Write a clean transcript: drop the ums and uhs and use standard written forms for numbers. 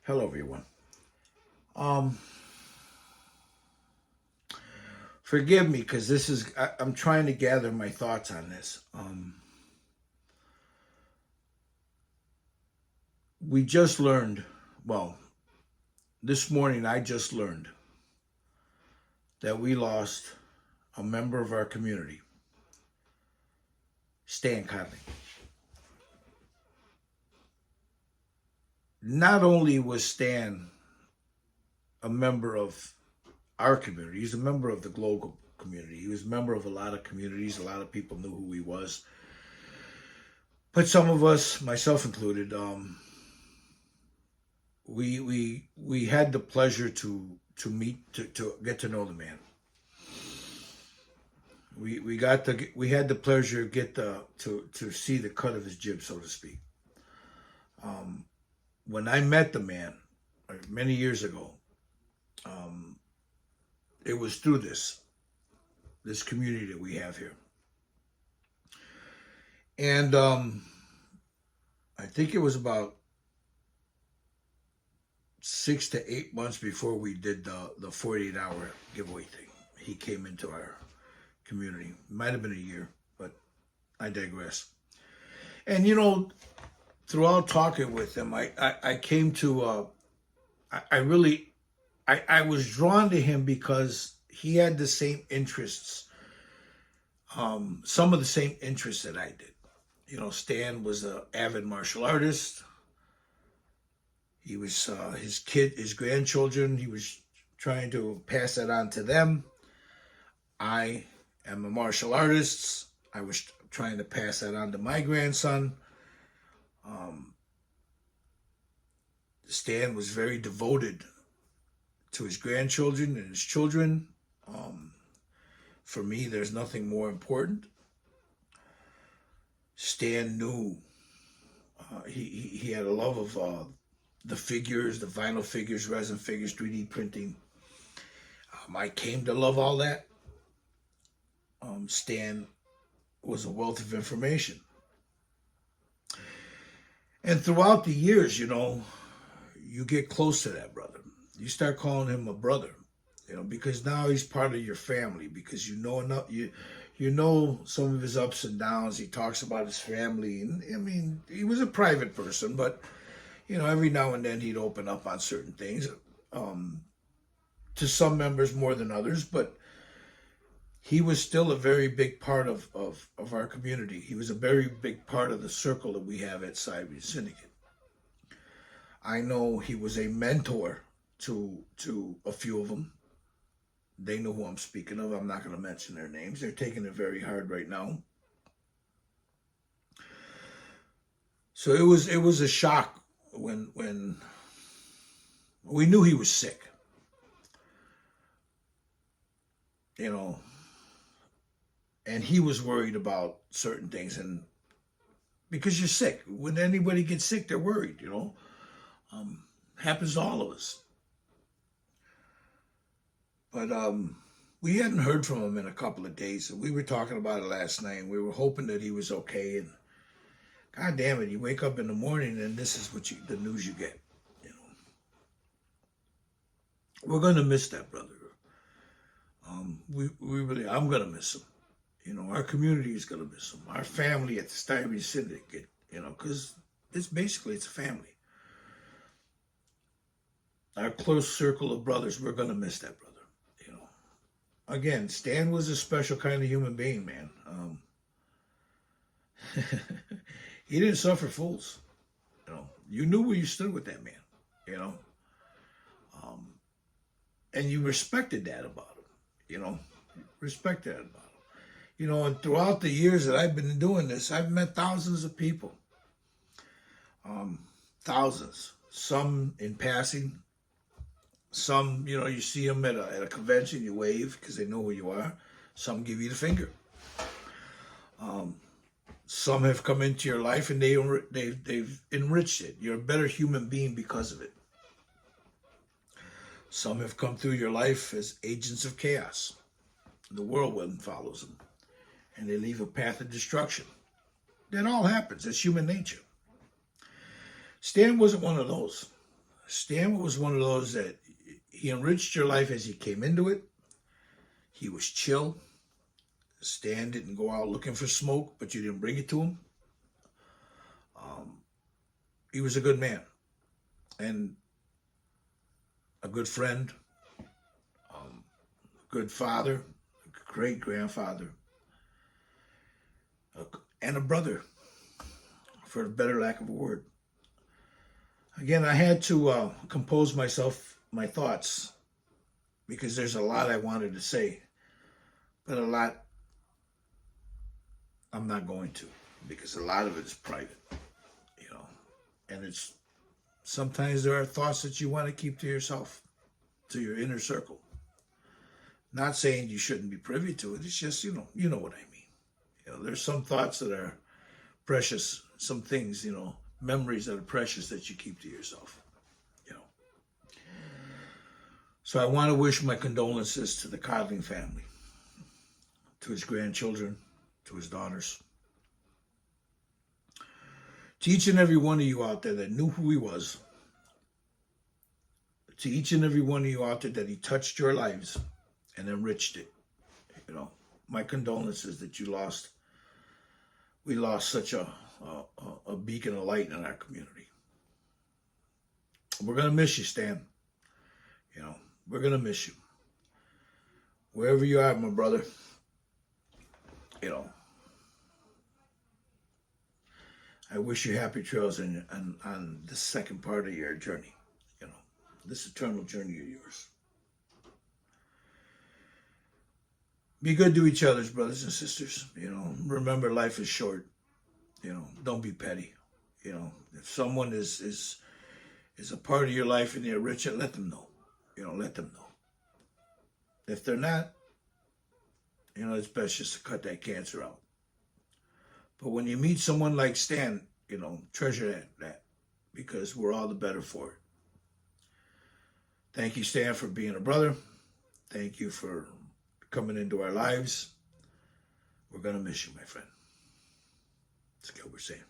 Hello, everyone. Um, Forgive me because I'm trying to gather my thoughts on this. We just learned, well, this morning I just learned that we lost a member of our community, Stan Codling. Not only was Stan a member of our community, he's a member of the global community. He was a member of a lot of communities. A lot of people knew who he was. But some of us, myself included, we had the pleasure to get to know the man. We had the pleasure of get to see the cut of his jib, so to speak. When I met the man many years ago, um, it was through this community that we have here, and I think it was about 6 to 8 months before we did the 48-hour giveaway thing. He came into our community. Might have been a year, but I digress. And throughout talking with him, I came to I really I was drawn to him because he had the same interests, some of the same interests that I did. Stan was an avid martial artist. He was his grandchildren. He was trying to pass that on to them. I am a martial artist. I was trying to pass that on to my grandson. Um, Stan was very devoted to his grandchildren and his children. Um, for me, there's nothing more important. Stan knew he had a love of the figures, the vinyl figures, resin figures, 3D printing. I came to love all that. Stan was a wealth of information. And throughout the years, you get close to that brother. You start calling him a brother, because now he's part of your family, because you know enough, you know some of his ups and downs. He talks about his family, and I mean, he was a private person, but every now and then he'd open up on certain things, to some members more than others, but he was still a very big part of our community. He was a very big part of the circle that we have at Cyber Syndicate. I know he was a mentor to a few of them. They know who I'm speaking of. I'm not going to mention their names. They're taking it very hard right now. So it was a shock when we knew he was sick. And he was worried about certain things, and because you're sick, when anybody gets sick, they're worried. Happens to all of us. But we hadn't heard from him in a couple of days. We were talking about it last night, and we were hoping that he was okay. And God damn it, you wake up in the morning and this is the news you get. We're gonna miss that brother. We really, I'm gonna miss him. Our community is gonna miss him. Our family at the Styrene Syndicate, because it's a family. Our close circle of brothers, we're gonna miss that brother. Again, Stan was a special kind of human being, man. He didn't suffer fools. You knew where you stood with that man. And you respected that about him. Respect that about him. And throughout the years that I've been doing this, I've met thousands of people. Thousands. Some in passing. Some, you see them at a convention, you wave because they know who you are. Some give you the finger. Some have come into your life and they've enriched it. You're a better human being because of it. Some have come through your life as agents of chaos. The whirlwind follows them, and they leave a path of destruction. That all happens. It's human nature. Stan wasn't one of those. Stan was one of those that he enriched your life as he came into it. He was chill. Stan didn't go out looking for smoke, but you didn't bring it to him. He was a good man and a good friend, a good father, a great grandfather, and a brother, for a better lack of a word. Again, I had to compose my thoughts, because there's a lot I wanted to say, but a lot I'm not going to, because a lot of it is private, and it's sometimes there are thoughts that you want to keep to yourself, to your inner circle. Not saying you shouldn't be privy to it. It's just, you know what I mean. There's some thoughts that are precious, some things, memories that are precious that you keep to yourself. So I want to wish my condolences to the Codling family, to his grandchildren, to his daughters, to each and every one of you out there that knew who he was, to each and every one of you out there that he touched your lives and enriched it. My condolences that you lost. We lost such a beacon of light in our community. We're going to miss you, Stan. We're going to miss you. Wherever you are, my brother, I wish you happy trails on the second part of your journey, this eternal journey of yours. Be good to each other's brothers and sisters. Remember, life is short. Don't be petty. If someone is a part of your life and they're rich, let them know. Let them know. If they're not, it's best just to cut that cancer out. But when you meet someone like Stan, treasure that, because we're all the better for it. Thank you, Stan, for being a brother. Thank you for coming into our lives. We're going to miss you, my friend. That's what we're saying.